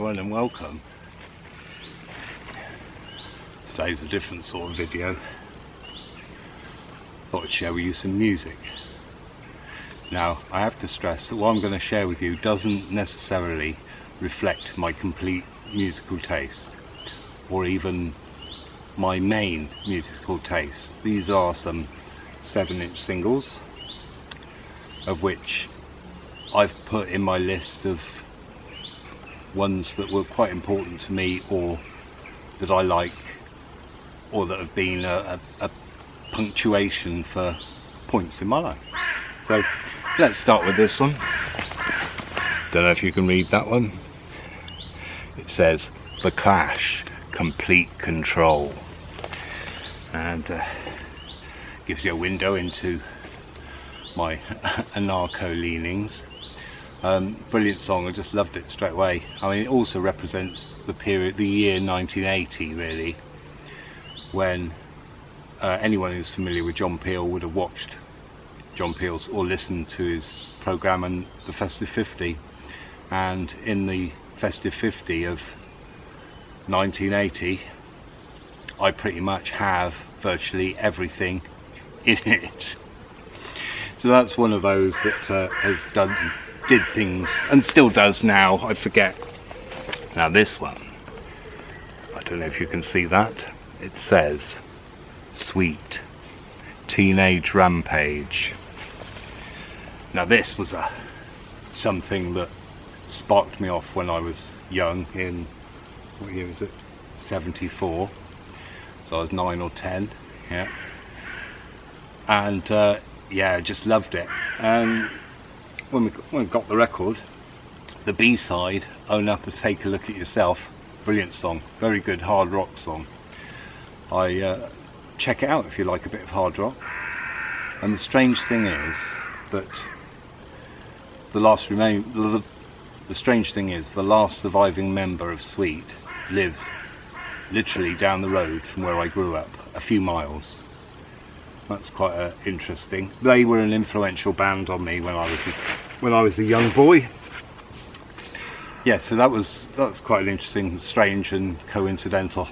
everyone and welcome. Today's a different sort of video. Thought I'd share with you some music. Now I have to stress that what I'm going to share with you doesn't necessarily reflect my complete musical taste or even my main musical taste. These are some 7-inch singles of which I've put in my list of ones that were quite important to me or that I like or that have been a punctuation for points in my life. So let's start with this one. Don't know if you can read that one. It says The Clash, Complete Control, and gives you a window into my anarcho leanings. Brilliant song, I just loved it straight away. I mean, it also represents the period, the year 1980 really, when anyone who's familiar with John Peel would have watched John Peel's or listened to his programme and the Festive 50, and in the Festive 50 of 1980 I pretty much have virtually everything in it. So that's one of those that did things and still does now. I forget. Now this one, I don't know if you can see that. It says Sweet, Teenage Rampage. Now this was something that sparked me off when I was young in, what year was it? 74. So I was 9 or 10, yeah. And yeah, I just loved it. And when we got the record, the B-side, Own Up and Take a Look at Yourself, brilliant song, very good hard rock song. Check it out if you like a bit of hard rock. And the strange thing is that the strange thing is the last surviving member of Sweet lives literally down the road from where I grew up, a few miles. That's quite interesting. They were an influential band on me when I was a young boy. Yeah, so that's quite an interesting, strange and coincidental.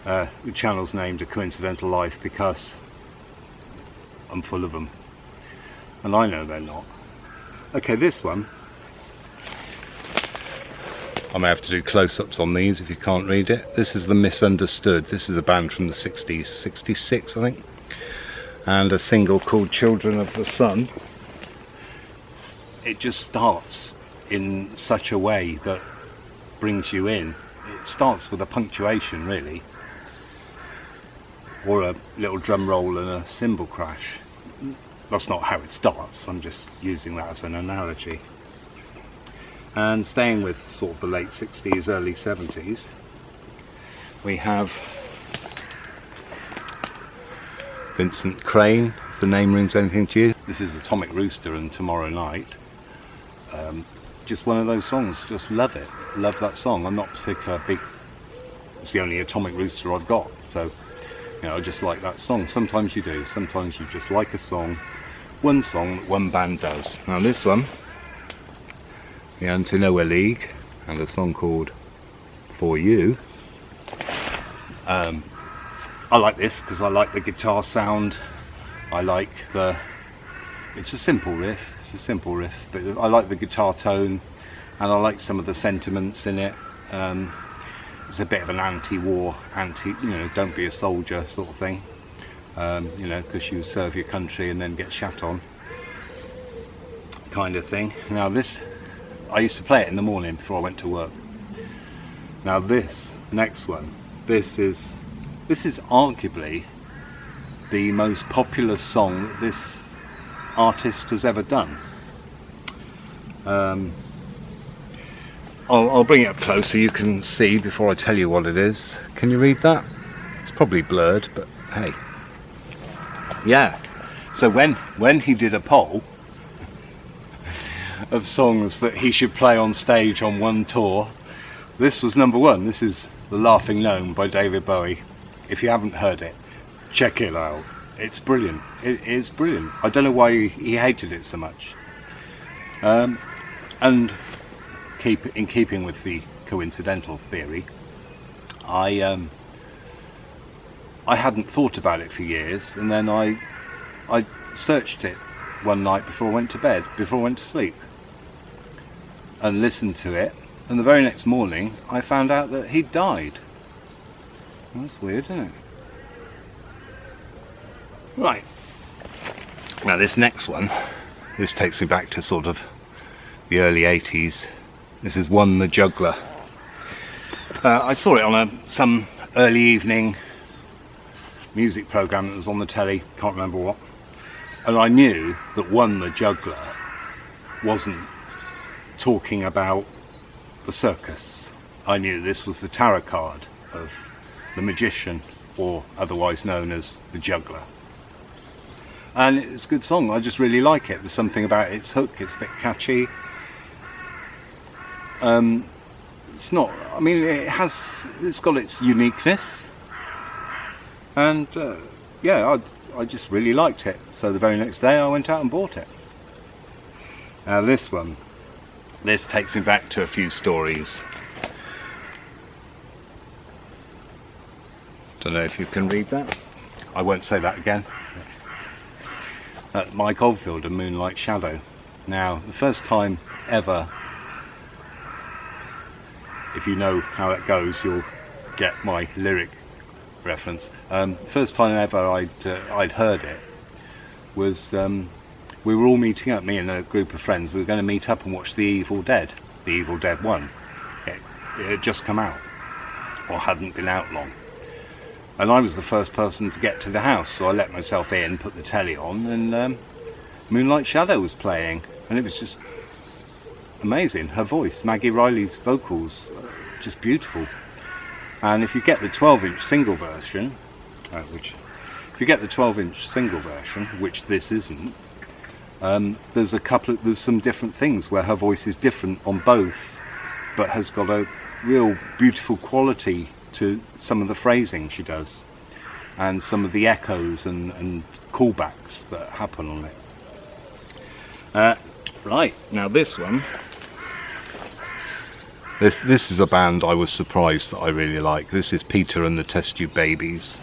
The channel's named A Coincidental Life because I'm full of them, and I know they're not. Okay, this one, I may have to do close-ups on these if you can't read it. This is The Misunderstood. This is a band from the 60s, 66 I think, and a single called Children of the Sun. It just starts in such a way that brings you in. It starts with a punctuation really, or a little drum roll and a cymbal crash. That's not how it starts, I'm just using that as an analogy. And staying with sort of the late 60s, early 70s, we have Vincent Crane, if the name rings anything to you. This is Atomic Rooster and Tomorrow Night. Just one of those songs, just love it, love that song. I'm not particularly big, it's the only Atomic Rooster I've got, so you know, I just like that song. Sometimes you do, sometimes you just like a song that one band does. Now this one, the Anti-Nowhere League, and a song called For You. I like this because I like the guitar sound. I like it's a simple riff, but I like the guitar tone, and I like some of the sentiments in it. It's a bit of an anti-war, you know, don't be a soldier sort of thing, you know, because you serve your country and then get shat on kind of thing. Now this, I used to play it in the morning before I went to work. Now this next one, this is arguably the most popular song that this artist has ever done. I'll bring it up close so you can see before I tell you what it is. Can you read that? It's probably blurred, but hey. Yeah, so when he did a poll of songs that he should play on stage on one tour, this was number one. This is The Laughing Gnome by David Bowie. If you haven't heard it, check it out. It's brilliant. It is brilliant. I don't know why he hated it so much. And in keeping with the coincidental theory, I hadn't thought about it for years, and then I searched it one night before I went to bed, before I went to sleep, and listened to it, and the very next morning I found out that he'd died. Well, that's weird, isn't it? Right, now this next one, this takes me back to sort of the early 80s. This is One the Juggler. I saw it on some early evening music programme that was on the telly, can't remember what, and I knew that One the Juggler wasn't talking about the circus. I knew this was the tarot card of the magician, or otherwise known as the juggler. And it's a good song, I just really like it. There's something about its hook, it's a bit catchy. It's not, I mean, it's got its uniqueness, and yeah, I just really liked it. So the very next day I went out and bought it. Now this one, this takes me back to a few stories. Don't know if you can read that. I won't say that again. Mike Oldfield and Moonlight Shadow. Now, the first time ever, if you know how it goes, you'll get my lyric reference. First time ever I'd heard it was, we were all meeting up, me and a group of friends. We were going to meet up and watch The Evil Dead 1. It had just come out, or hadn't been out long. And I was the first person to get to the house, so I let myself in, put the telly on, and Moonlight Shadow was playing, and it was just amazing. Her voice, Maggie Riley's vocals, just beautiful. And if you get the 12-inch single version, which this isn't, there's some different things where her voice is different on both, but has got a real beautiful quality to some of the phrasing she does, and some of the echoes and callbacks that happen on it. Right, now this one, this is a band I was surprised that I really like. This is Peter and the Test Tube Babies,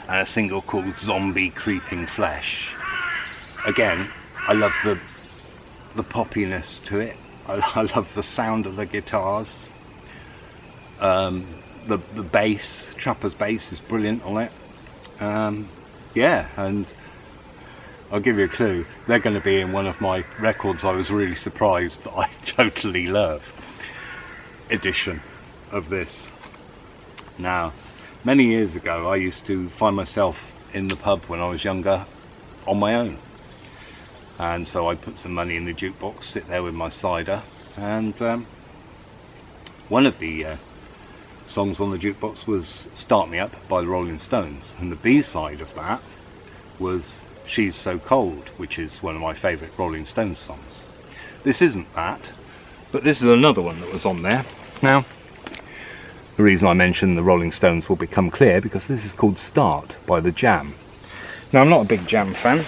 and a single called Zombie Creeping Flesh. Again, I love the poppiness to it. I love the sound of the guitars. The bass, Trapper's bass, is brilliant on it. Yeah, and I'll give you a clue. They're going to be in one of my records I was really surprised that I totally love edition of this. Now, many years ago I used to find myself in the pub when I was younger on my own, and so I'd put some money in the jukebox, sit there with my cider, and one of the songs on the jukebox was Start Me Up by the Rolling Stones, and the B-side of that was She's So Cold, which is one of my favourite Rolling Stones songs. This isn't that, but this is another one that was on there. Now, the reason I mention the Rolling Stones will become clear, because this is called Start by The Jam. Now, I'm not a big Jam fan.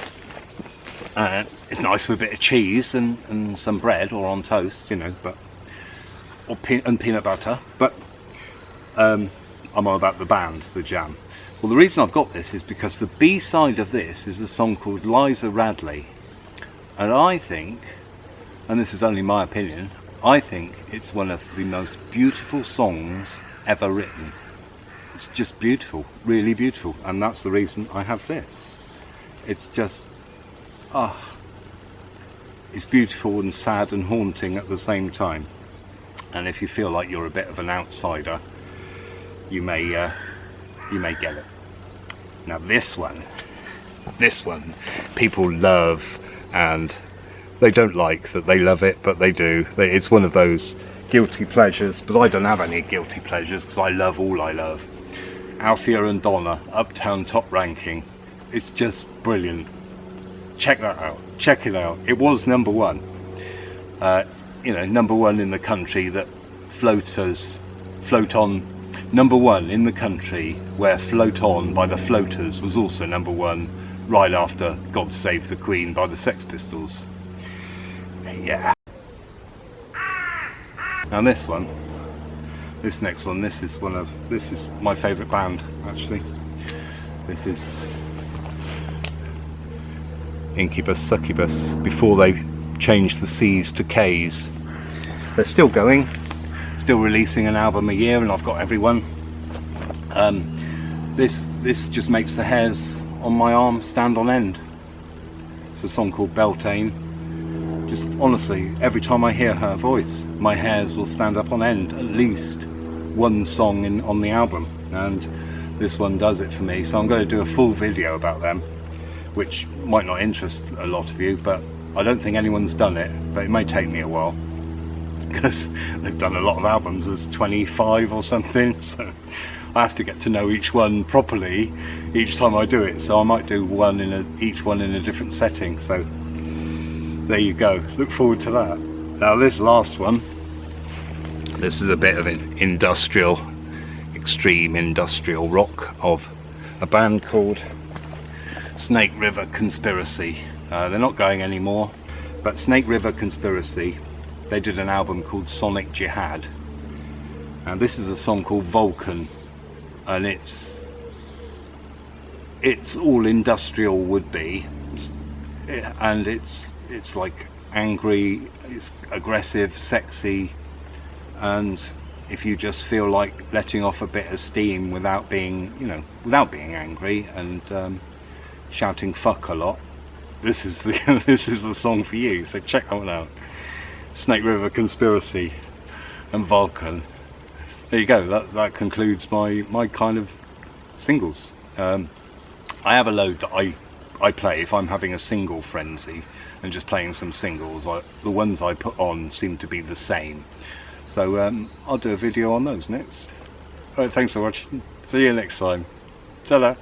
It's nice with a bit of cheese and some bread, or on toast, you know, but and peanut butter, but I'm on about the band, The Jam. Well, the reason I've got this is because the B-side of this is a song called Liza Radley, and I think, and this is only my opinion, I think it's one of the most beautiful songs ever written. It's just beautiful, really beautiful, and that's the reason I have this. It's just, it's beautiful and sad and haunting at the same time. And if you feel like you're a bit of an outsider, you may get it. Now this one people love, and they don't like that they love it, but they do. It's one of those guilty pleasures, but I don't have any guilty pleasures because I love all I love. Althea and Donna, Uptown Top Ranking. It's just brilliant. Check that out, check it out. It was number one, you know, number one in the country that float on. Number one in the country where Float On by the Floaters was also number one, right after God Save the Queen by the Sex Pistols. Yeah. Now this next one, this is my favourite band actually. This is Incubus Succubus, before they changed the C's to K's. They're still going, still releasing an album a year, and I've got every one. This just makes the hairs on my arm stand on end. It's a song called Beltane. Just honestly, every time I hear her voice, my hairs will stand up on end. At least one song on the album, and this one does it for me. So I'm going to do a full video about them, which might not interest a lot of you, but I don't think anyone's done it. But it may take me a while, because they've done a lot of albums. There's 25 or something, so I have to get to know each one properly each time I do it. So I might do each one in a different setting. So there you go, look forward to that. Now this last one, this is a bit of an extreme industrial rock of a band called Snake River Conspiracy. They're not going anymore, but Snake River Conspiracy, they did an album called Sonic Jihad, and this is a song called Vulcan, and it's all industrial would-be, and it's like angry, it's aggressive, sexy, and if you just feel like letting off a bit of steam without being angry and shouting fuck a lot, this is the song for you. So check that one out. Snake River Conspiracy and Vulcan. There you go. That concludes my kind of singles. I have a load that I play if I'm having a single frenzy and just playing some singles. The ones I put on seem to be the same. So I'll do a video on those next. Alright, thanks for watching. See you next time. Ta-da.